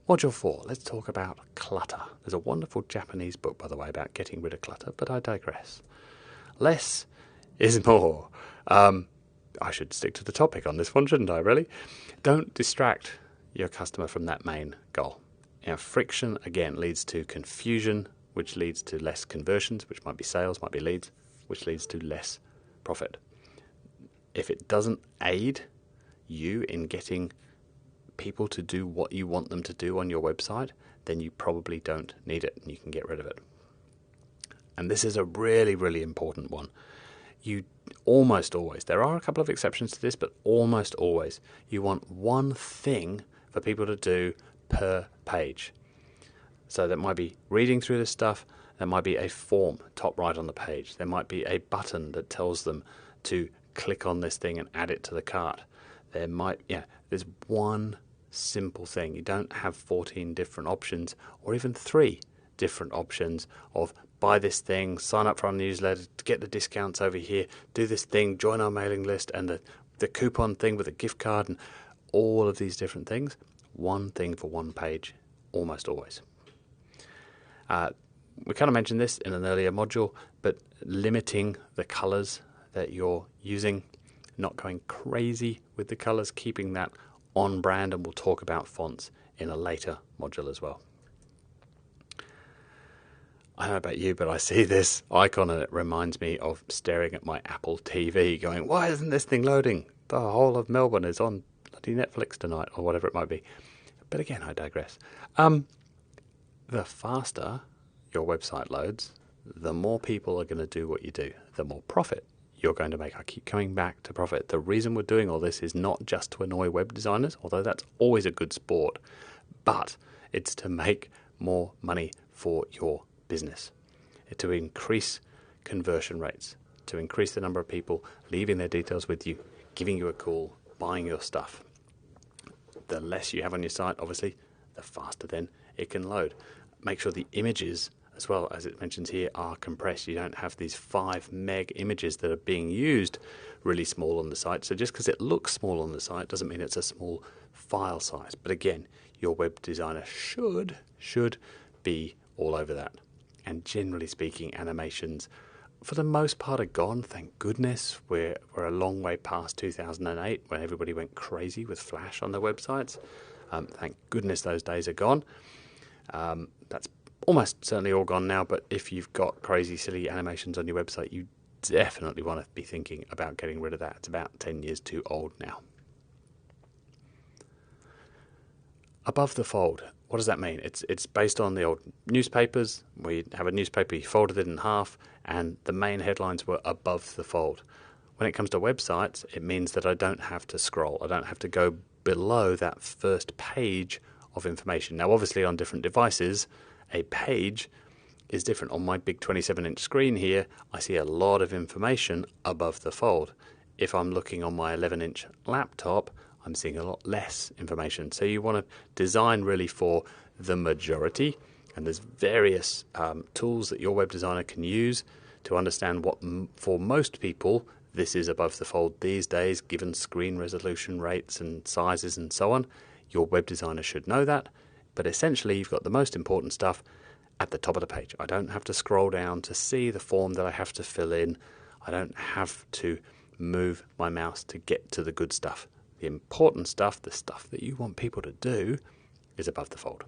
Module 4, let's talk about clutter. There's a wonderful Japanese book, by the way, about getting rid of clutter, but I digress. Less is more. I should stick to the topic on this one, shouldn't I, really? Don't distract your customer from that main goal. Friction, again, leads to confusion, which leads to less conversions, which might be sales, might be leads, which leads to less profit. If it doesn't aid you in getting people to do what you want them to do on your website, then you probably don't need it and you can get rid of it. And this is a really, really important one. You almost always, there are a couple of exceptions to this, but almost always, you want one thing for people to do per page. So that might be reading through this stuff, there might be a form top right on the page, there might be a button that tells them to click on this thing and add it to the cart. There's one simple thing. You don't have 14 different options or even 3 different options of buy this thing, sign up for our newsletter, get the discounts over here, do this thing, join our mailing list, and the coupon thing with a gift card, and all of these different things. One thing for one page, almost always. We kind of mentioned this in an earlier module, but limiting the colors that you're using, not going crazy with the colors, keeping that on brand, and we'll talk about fonts in a later module as well. I don't know about you, but I see this icon and it reminds me of staring at my Apple TV going, why isn't this thing loading? The whole of Melbourne is on bloody Netflix tonight, or whatever it might be. But again, I digress. The faster your website loads, the more people are going to do what you do, the more profit you're going to make. I keep coming back to profit. The reason we're doing all this is not just to annoy web designers, although that's always a good sport, but it's to make more money for your business, to increase conversion rates, to increase the number of people leaving their details with you, giving you a call, buying your stuff. The less you have on your site, obviously, the faster then it can load. Make sure the images, as well as it mentions here, are compressed. You don't have these 5 meg images that are being used really small on the site. So just because it looks small on the site doesn't mean it's a small file size. But again, your web designer should be all over that. And generally speaking, animations, for the most part, are gone. Thank goodness. We're a long way past 2008 when everybody went crazy with Flash on their websites. Thank goodness those days are gone. That's almost certainly all gone now, but if you've got crazy, silly animations on your website, you definitely want to be thinking about getting rid of that. It's about 10 years too old now. Above the fold. What does that mean? It's based on the old newspapers. We have a newspaper, you folded it in half, and the main headlines were above the fold. When it comes to websites, it means that I don't have to scroll. I don't have to go below that first page of information. Now, obviously, on different devices, a page is different. On my big 27-inch screen here, I see a lot of information above the fold. If I'm looking on my 11-inch laptop, I'm seeing a lot less information. So you want to design really for the majority, and there's various tools that your web designer can use to understand what, for most people, this is above the fold these days, given screen resolution rates and sizes and so on. Your web designer should know that, but essentially you've got the most important stuff at the top of the page. I don't have to scroll down to see the form that I have to fill in. I don't have to move my mouse to get to the good stuff. The important stuff, the stuff that you want people to do, is above the fold.